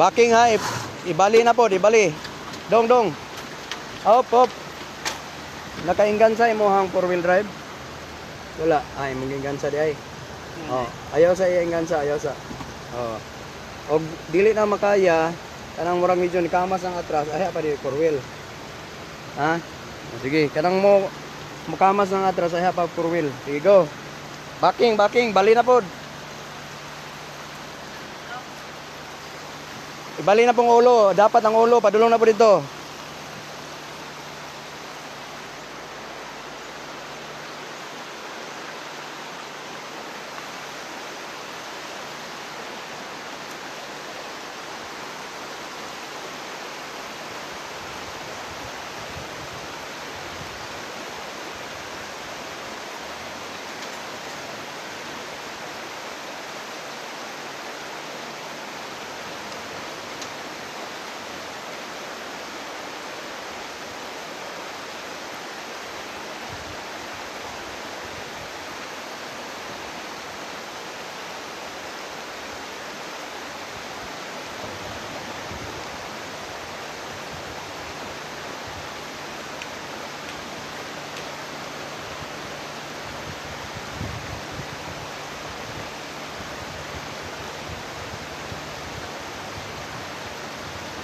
Backing ha, ibali na po, ibali. Dong, dong. Hop, hop. Nakaingansa imo hang 4-wheel drive? Wala. Ay, mangingansa di ay. Oh, ayaw sa ingansa, ayaw sa. Oh. Og dili na makaya, kanang murang medyo ni kamas ang atras, ay pa di 4-wheel. Ha? Sige, kanang mo mukamas ng atras ay pa 4-wheel. Sige, go. Backing, backing, bali na pod. Ibali na pong ulo. Dapat ang ulo. Padulong na po dito.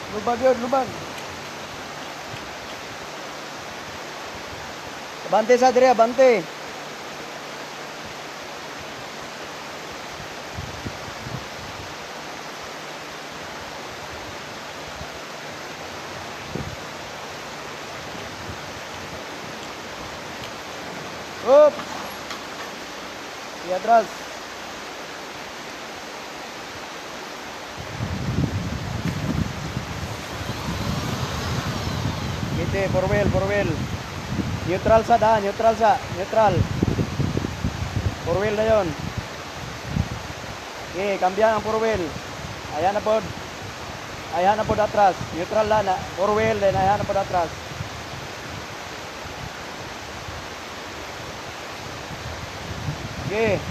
Lubag yun, lubag. Abante sa diri, abante. Up. Di atras. Gite, 4-wheel, 4-wheel. Neutral sa daan, neutral sa, neutral. 4-wheel na yon. Okay, kambiyan ang 4-wheel. Ayan na pod. Ayan na pod atras. Neutral na, 4-wheel din, ayan na pod atras. Okay.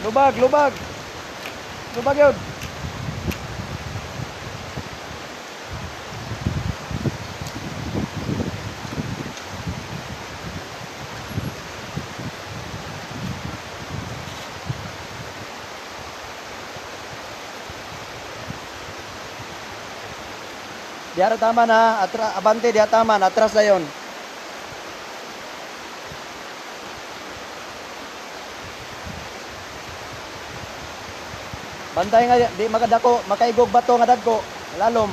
Lubag, lubag. Lubag yun. Diara tama na, abante diya tama, atras na yon. Bantay nga, di makadako, makaigog bato nga dagko, lalom.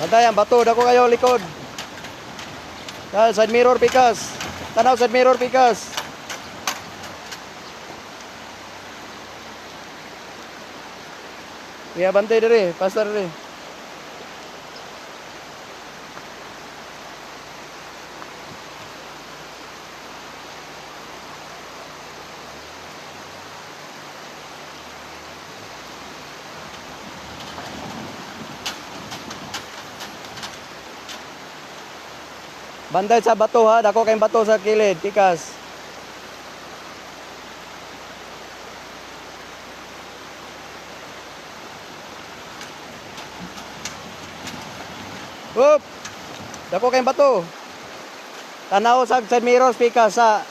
Bantay ang bato, dako kayo likod. Side mirror pikas. Tanaw side mirror pikas. Iya bantay diri, pasar diri. Bantay sa bato ha, dako kayong bato sa kilid, pikas. Up! Dako kayong bato. Tanaw sa side mirror pikas sa.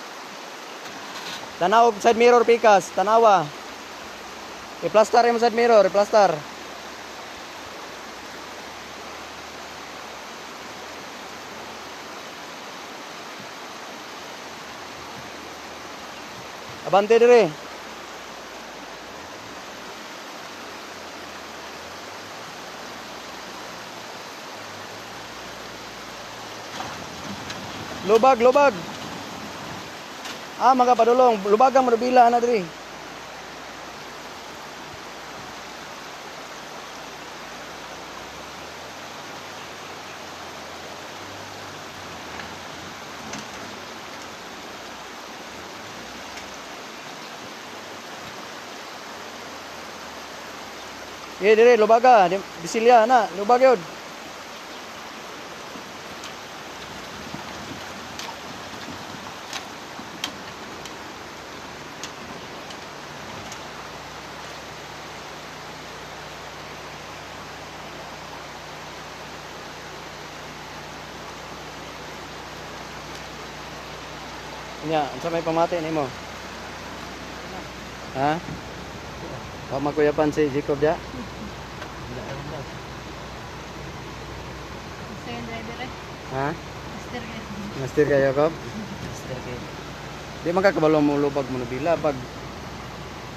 Tanaw side mirror pikas, tanawa. I-plaster yung side mirror, i-plaster. Abante dire. Lubag, lubag. Ah, mga padulong, lubagang manubila na diri. Dire lubaga, bisilya na, lubag yun. Nya, unsa may pamati nimo? Ha? Wa makuyapan si Jacob dia? Second driver eh. Ha? Master ka. Master kayo Jacob? Master kayo. Di man ka kabalo mo lubag mo nabila pag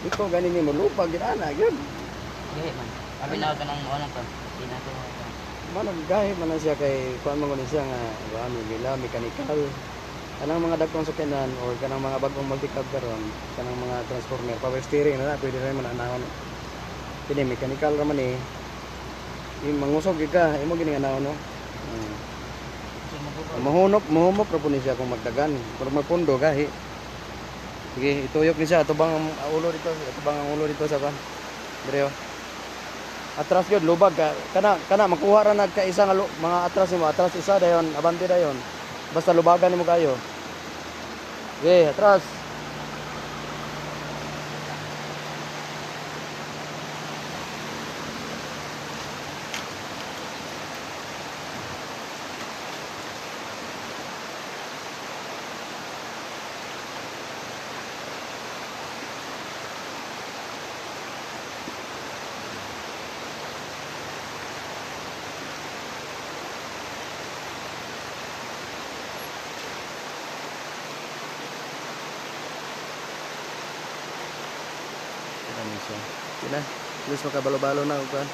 ikaw ganin ni mo lubag gid ana gyud. Gahi man. Abi na ka nang ano pa. Di na ko. Manag gahi man na siya kay kuan man gud siya nga ano nila mechanical. Kanang mga dagkong sakyanan or kanang mga bagong multi-cab karon, kanang mga transformer, power steering na pwede rin man anahon. Kini mechanical ra man eh. Mangusog gyud ka, imo gini nga no. Mahunop ra po ni siya kung magdagan, pero magpundo gahi. Sige, ituyok ni siya atubang ang ulo dito, atubang ang ulo dito sa kan. Dire oh. Atras gyud lubag ka. Kana makuha ra nag ka isa nga mga atras nimo, atras isa dayon, abante dayon. Basta lubagan nimo kayo. Okay, atras. Ano siya? Sila. Please makabalo-balo na ug kan.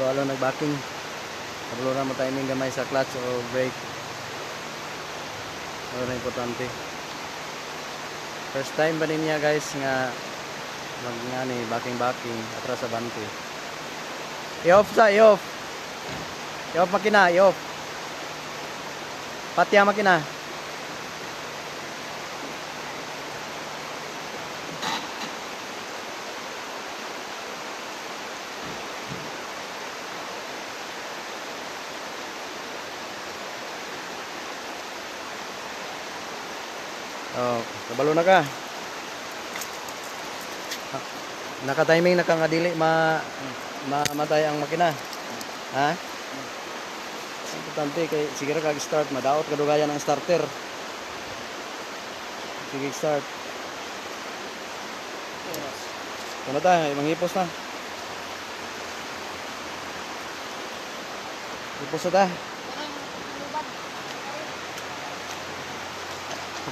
Balo nagbacking. Kabalo na mo timing gamay sa clutch o brake. Ano na importante. First time ba niya guys nga mag backing atras sa bante. I-off sa i-off. I-off makina, i-off. Patya makina. Oh, kabalo na ka. Naka-timing na ka nga dili mamatay ang makina. Ha? Importante kay sige ra kag start madaot kadugayan ang starter. Sige start. Kana ta, manghipos na. Hipos na ta.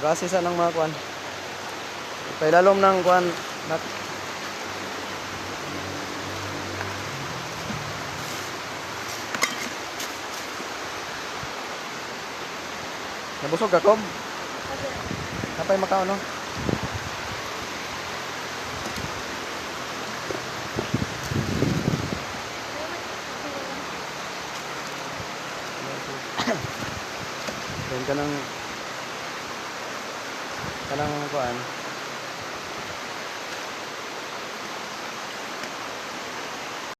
Mag-assisa ng mga kuan. Pailalom ng kuan. Nabusog ka, Kob? Kapay makao, no? Yan ka ng kuan.